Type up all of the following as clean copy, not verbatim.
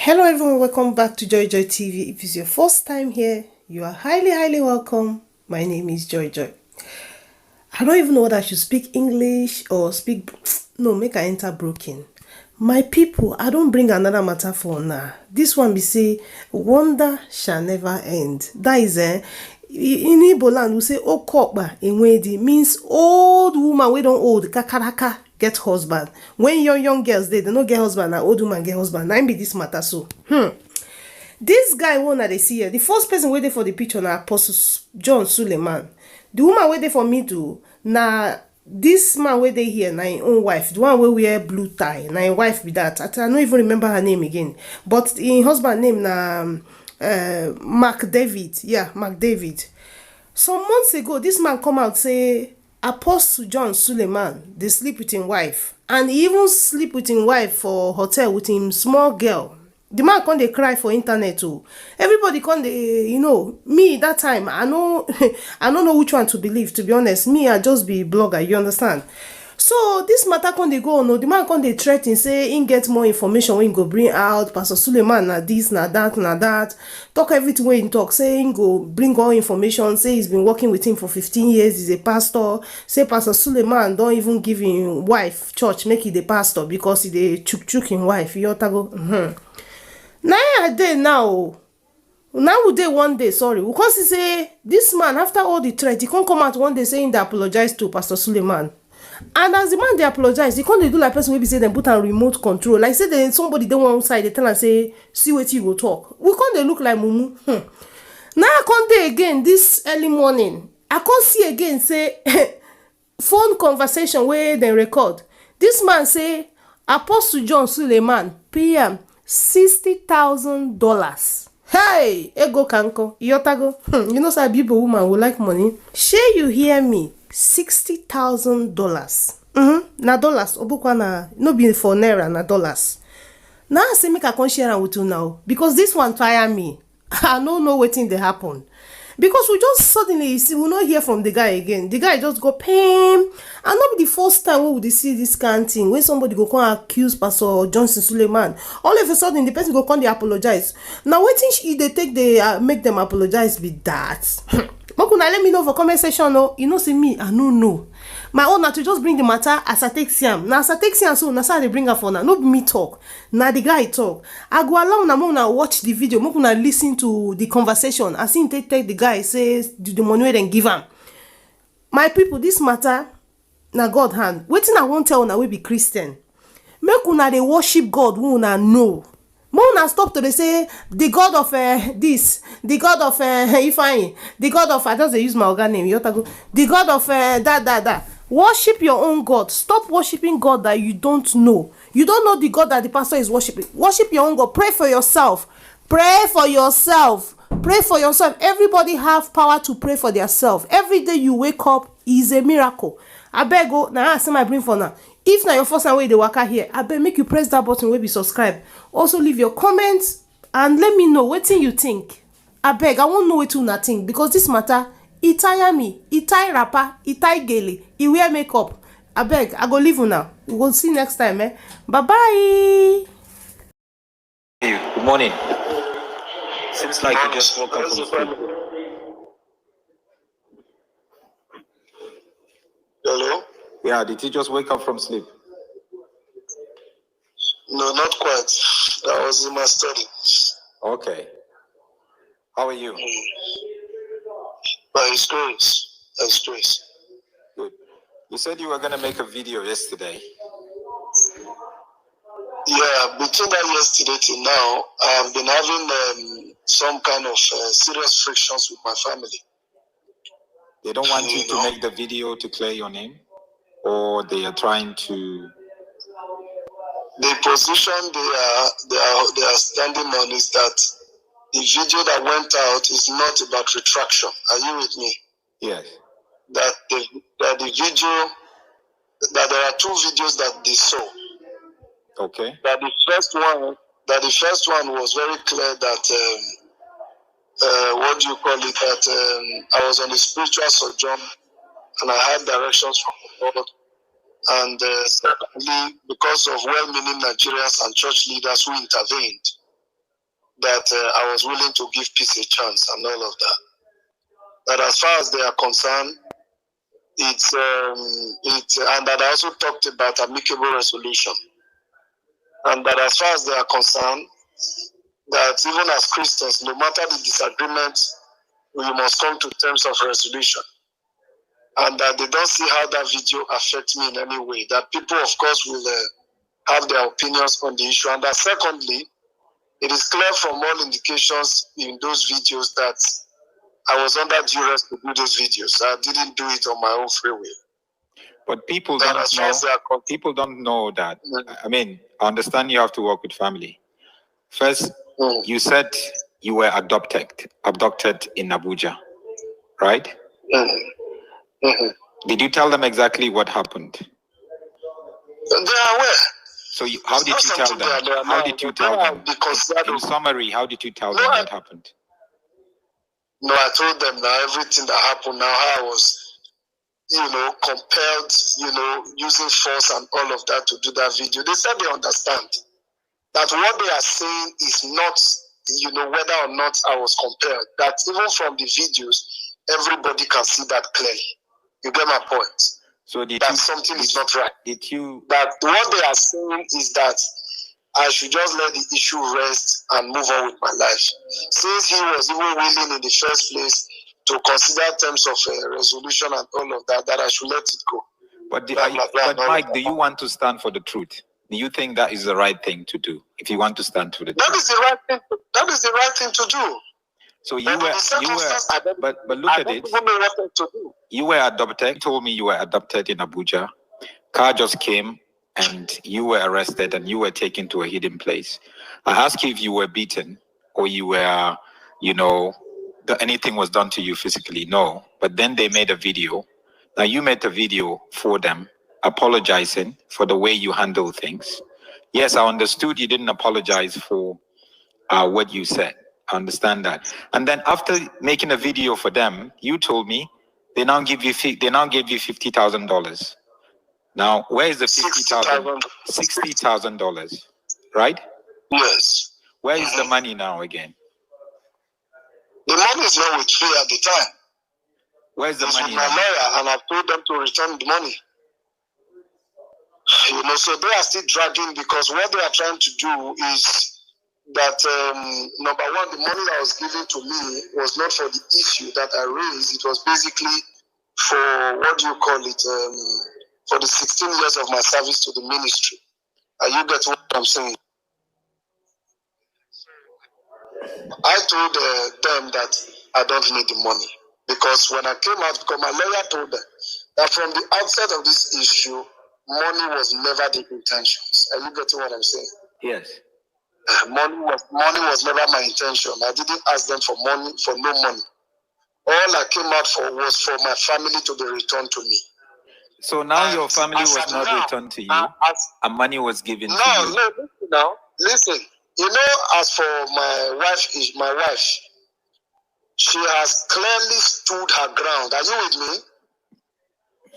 Hello everyone, welcome back to Joy Joy TV. If it's your first time here, you are highly welcome. My name is Joy Joy. I don't even know whether I should speak English or speak... No, make I enter broken. My people, I don't bring another matter for now. This one be say, wonder shall never end. That is, in Igbo land, we say, Okokba in Wedi means old woman, we don't old, kakaraka, get husband. When young girls, they don't get husband, and old woman get husband. Now be this matter so. This guy one that they see here, the first person waiting for the picture na Apostle John Suleman. The woman waiting for me to na this man where they here na him own wife, the one where wear blue tie, na him wife be that. I don't even remember her name again, but him husband name na Mark David. Yeah, Mark David. Some months ago, this man come out say Apostle John Suleman they sleep with him wife, and he even sleep with him wife for hotel with him small girl. The man come dey cry for internet too. Everybody come dey, me that time I know I don't know which one to believe, to be honest. Me, I just be blogger, you understand? So this matter come dey go on. The man come dey threaten say him get more information when he go bring out. Pastor Suleman na this, na that. Talk everything wey he talk. Say him go bring all information. Say he's been working with him for 15 years. He's a pastor. Say Pastor Suleman don't even give him wife church make he the pastor because he dey chook him wife. You go. Now I dey now. Now we dey one day, sorry. Because he say this man, after all the threat, he can't come out one day saying they apologize to Pastor Suleman. And as the man they apologize, he can't do like person will be say them put on remote control. Like say then somebody they one side, they tell and say, see what you go talk. We can't they look like mumu. Now I can't dey again this early morning. I can't see again say phone conversation where they record. This man say Apostle John Suleman PM $60,000. Hey, ego kanko, yotago. You know, some people woman who like money. Share you hear me? $60,000. Na dollars. Obukwa na no be for naira na dollars. Now I say make I come share am with you now because this one tire me. I don't know wetin dey happen. Because we just suddenly see we not hear from the guy again. The guy just go pain, and not be the first time we would see this kind of thing when somebody go come accuse Pastor Johnson Suleman. All of a sudden the person go come they apologize. Now waiting they take they make them apologize with that. Mokuna let me know for comment section. No, you know see me I no know. My own na to just bring the matter as I take Siam. Now as I take Siam so na say they bring her for now. No be me talk. Now the guy talk. I go along na mo na watch the video. Mo na listen to the conversation. I see take the guy says the money wey dem give am. My people, this matter na God hand. Wetin I won't tell una we be Christian. Make una dey worship God wey una know. Mo una stop to dey say the God of this, the God of Ifeanyi, the God of I just dey use my organ name. The God of that. Worship your own God. Stop worshiping God that you don't know. You don't know the God that the pastor is worshiping. Worship your own God. Pray for yourself. Pray for yourself. Pray for yourself. Everybody have power to pray for themselves. Every day you wake up is a miracle. I beg go now. I see my bring for now. If na your first time wey dey waka here, I beg make you press that button wey be subscribe. Also leave your comments and let me know wetin you think. I beg, I wan know wetin una think because this matter e tire me, e tie rapper, e tie gele, e wear makeup. I beg, I go leave una. We will see next time, eh? Bye bye. Good morning. Seems like you just woke up from sleep. Hello? Yeah, did you just wake up from sleep? No, not quite. I was in my study. Okay. How are you? By His grace. His grace. Good. You said you were going to make a video yesterday. Yeah, between that yesterday till now, I have been having some kind of serious frictions with my family. They don't want you to make the video to clear your name? Or they are trying to... The position they are standing on is that the video that went out is not about retraction. Are you with me? Yes. That the video, that there are two videos that they saw. Okay. That the first one was very clear that what do you call it? That I was on a spiritual sojourn and I had directions from the Lord. And secondly, because of well-meaning Nigerians and church leaders who intervened, that I was willing to give peace a chance and all of that. But as far as they are concerned, and that I also talked about amicable resolution. And that as far as they are concerned, that even as Christians, no matter the disagreement, we must come to terms of resolution. And that they don't see how that video affects me in any way. That people, of course, will have their opinions on the issue. And that secondly, it is clear from all indications in those videos that I was under duress to do those videos. I didn't do it on my own free will. But people don't know. People don't know that. I mean, I understand you have to work with family. First, you said you were abducted in Abuja, right? Did you tell them exactly what happened? They are aware. So how did you tell them? How did you tell them? In summary, how did you tell them what happened? No, I told them now everything that happened, now how I was, compelled, using force and all of that to do that video. They said they understand that what they are saying is not, whether or not I was compelled. That even from the videos, everybody can see that clearly. You get my point? So something is not right. That what they are saying is that I should just let the issue rest and move on with my life. Since he was even willing in the first place to consider terms of resolution and all of that, that I should let it go. But Mike, do you want to stand for the truth? Do you think that is the right thing to do? If you want to stand for the truth, that is the right thing. That is the right thing to do. So but look at it. You were adopted. You told me you were adopted in Abuja. Car just came and you were arrested and you were taken to a hidden place. I asked you if you were beaten or you were, anything was done to you physically. No. But then they made a video. Now you made a video for them, apologizing for the way you handle things. Yes, I understood you didn't apologize for what you said. I understand that. And then after making a video for them, you told me they now gave you $50,000. Now, where is the $50,000? $60,000, right? Yes. Where is the money now again? The money is not with me at the time. Where's the money with my lawyer, and I've told them to return the money. So they are still dragging because what they are trying to do is that, number one, the money that was given to me was not for the issue that I raised. It was basically for, for the 16 years of my service to the ministry. You get what I'm saying? I told them that I don't need the money. Because when I came out, because my lawyer told them that from the outset of this issue, money was never the intentions. Are you getting what I'm saying? Yes. Money was never my intention. I didn't ask them for money, for no money. All I came out for was for my family to be returned to me. So now your family was not returned to you, and money was given to you. No, listen. As for my wife, she has clearly stood her ground. Are you with me?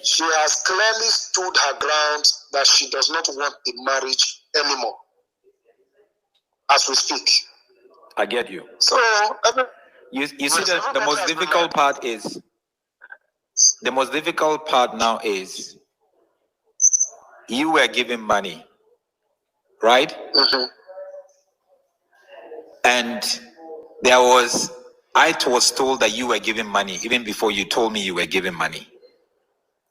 She has clearly stood her ground that she does not want the marriage anymore. As we speak. I get you. So, you see the most difficult part is, the most difficult part now is, you were given money, right? Mm-hmm. And I was told that you were giving money even before you told me you were giving money,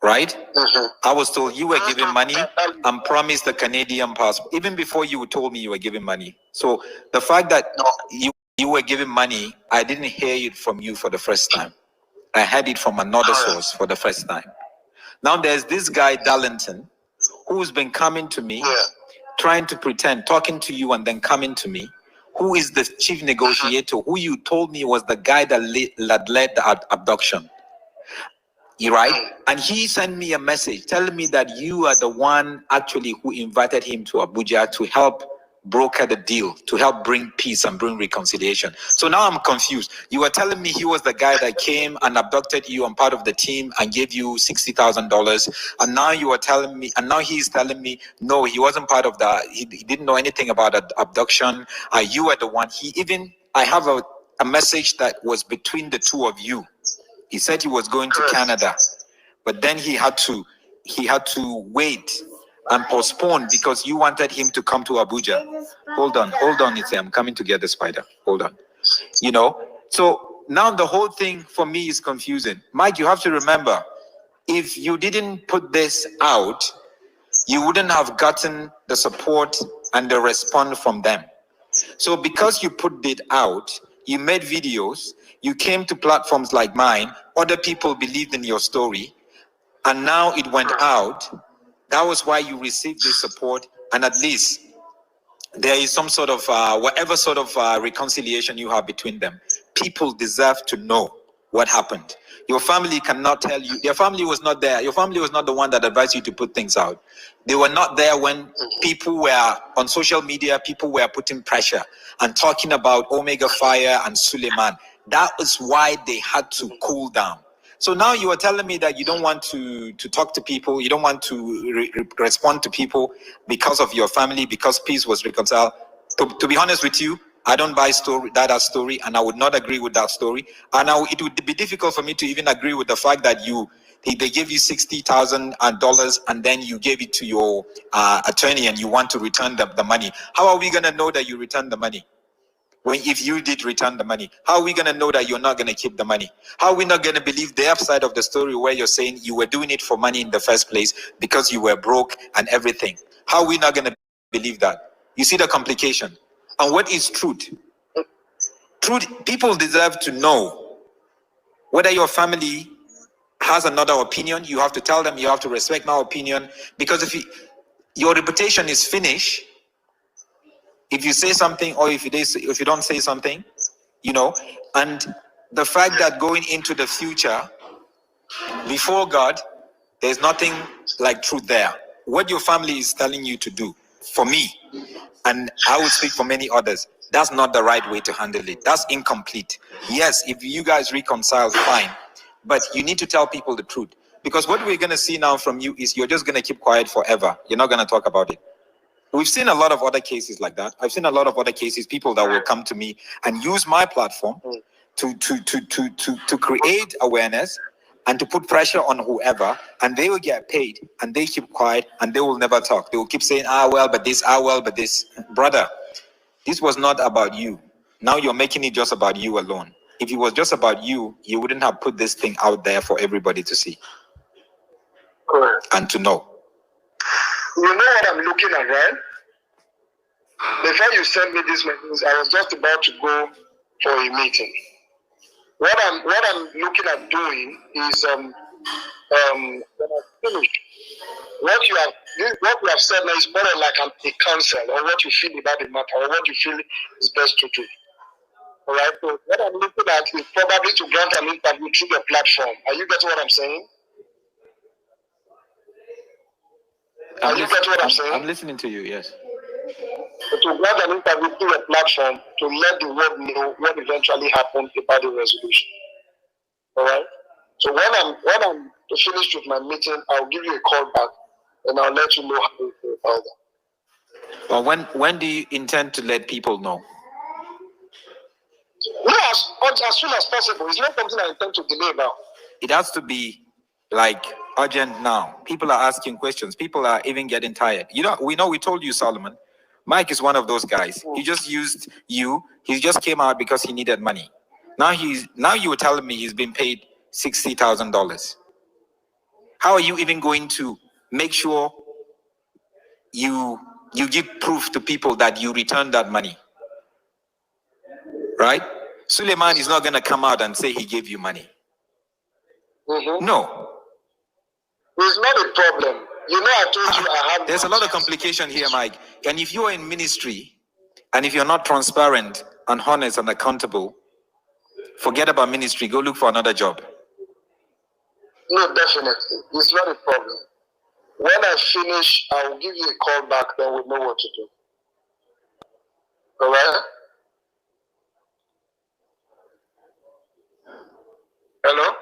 right? Mm-hmm. I was told you were giving money and promised the Canadian passport even before you told me you were giving money. So the fact that you were giving money, I didn't hear it from you for the first time. I heard it from another source for the first time. Now there's this guy, Darlington, who's been coming to me, trying to pretend, talking to you and then coming to me, who is the chief negotiator, who you told me was the guy that led the abduction. You right? And he sent me a message telling me that you are the one actually who invited him to Abuja to help brokered a deal to help bring peace and bring reconciliation. So now I'm confused. You were telling me he was the guy that came and abducted you and part of the team and gave you $60,000. And now you are telling me, and now he's telling me, no, he wasn't part of that. He didn't know anything about abduction. You were the one. I have a message that was between the two of you. He said he was going to Canada, but then he had to wait and postpone because you wanted him to come to Abuja. Hold on, Itze, I'm coming to get the spider. Hold on. So now the whole thing for me is confusing. Mike, you have to remember, if you didn't put this out, you wouldn't have gotten the support and the response from them. So because you put it out, you made videos, you came to platforms like mine, other people believed in your story, and now it went out. That was why you received this support, and at least there is some sort of whatever sort of reconciliation you have between them. People deserve to know what happened. Your family cannot tell you. Your family was not there. Your family was not the one that advised you to put things out. They were not there when people were on social media. People were putting pressure and talking about Omega Fire and Suleman. That is why they had to cool down. So now you are telling me that you don't want to talk to people, you don't want to respond to people because of your family, because peace was reconciled. To be honest with you, I don't buy that story, and I would not agree with that story. And it would be difficult for me to even agree with the fact that they gave you $60,000 and then you gave it to your attorney and you want to return the money. How are we going to know that you returned the money? If you did return the money, how are we going to know that you're not going to keep the money? How are we not going to believe the upside of the story where you're saying you were doing it for money in the first place because you were broke and everything? How are we not going to believe that? You see the complication. And what is truth? Truth, people deserve to know whether your family has another opinion. You have to tell them, you have to respect my opinion, because if your reputation is finished, if you say something or if you don't say something, and the fact that going into the future before God, there's nothing like truth there. What your family is telling you to do, for me, and I would speak for many others, that's not the right way to handle it. That's incomplete. Yes, if you guys reconcile, fine, but you need to tell people the truth, because what we're going to see now from you is you're just going to keep quiet forever. You're not going to talk about it. We've seen a lot of other cases like that. I've seen a lot of other cases, people that will come to me and use my platform to create awareness and to put pressure on whoever, and they will get paid and they keep quiet and they will never talk. They will keep saying, but this. Brother, this was not about you. Now you're making it just about you alone. If it was just about you, you wouldn't have put this thing out there for everybody to see. Correct. And to know. You know what I'm looking at, right? Before you sent me this message, I was just about to go for a meeting. What I'm looking at doing is when I finish, what you have said now is more like a counsel, or what you feel about the matter, or what you feel is best to do. All right. So what I'm looking at is probably to grant an interview through the platform. Are you getting what I'm saying? Are you getting what I'm saying? I'm listening to you, yes. To grant an interview through a platform to let the world know what eventually happened about the resolution. All right. So when I'm finished with my meeting, I'll give you a call back and I'll let you know how to go about that. Well, when do you intend to let people know? No, as soon as possible. It's not something I intend to delay now. It has to be like urgent now. People are asking questions. People are even getting tired. We told you, Solomon. Mike is one of those guys. He just used you. He just came out because he needed money. Now you were telling me he's been paid $60,000. How are you even going to make sure you give proof to people that you returned that money? Right? Suleman is not going to come out and say he gave you money. Mm-hmm. No. It's not a problem. I told you I have... There's a lot of complication here, Mike. And if you are in ministry, and if you're not transparent and honest and accountable, forget about ministry. Go look for another job. No, definitely. It's not a problem. When I finish, I will give you a call back, then we'll know what to do. All right. Hello?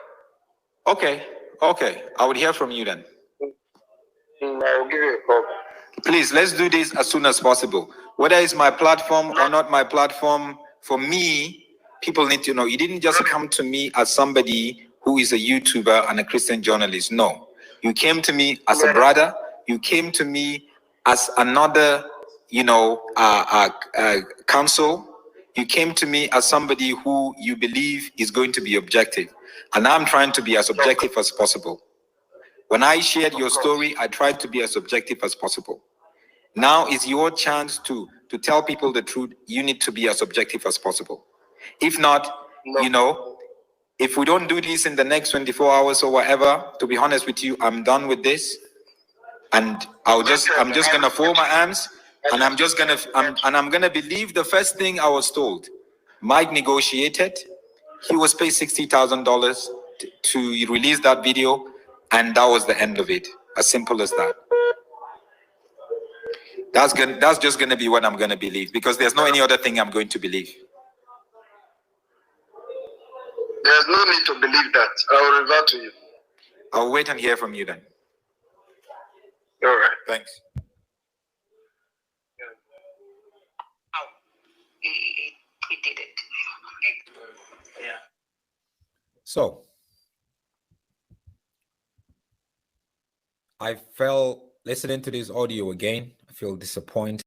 Okay, okay. I would hear from you then. I'll give you a call. Please, let's do this as soon as possible. Whether it's my platform or not my platform, for me, people need to know you didn't just come to me as somebody who is a YouTuber and a Christian journalist. No. You came to me as a brother. You came to me as another, counsel. You came to me as somebody who you believe is going to be objective. And I'm trying to be as objective as possible. When I shared your story, I tried to be as objective as possible. Now is your chance to tell people the truth. You need to be as objective as possible. If not, if we don't do this in the next 24 hours or whatever, to be honest with you, I'm done with this. And I'm just gonna fold my arms and I'm gonna believe the first thing I was told. Mike negotiated. He was paid $60,000 to release that video, and that was the end of it. As simple as that. That's just gonna be what I'm gonna believe, because there's no any other thing I'm going to believe. There's no need to believe that. I will revert to you. I'll wait and hear from you then. All right. Thanks. He did it. Yeah. So I felt listening to this audio again, I feel disappointed.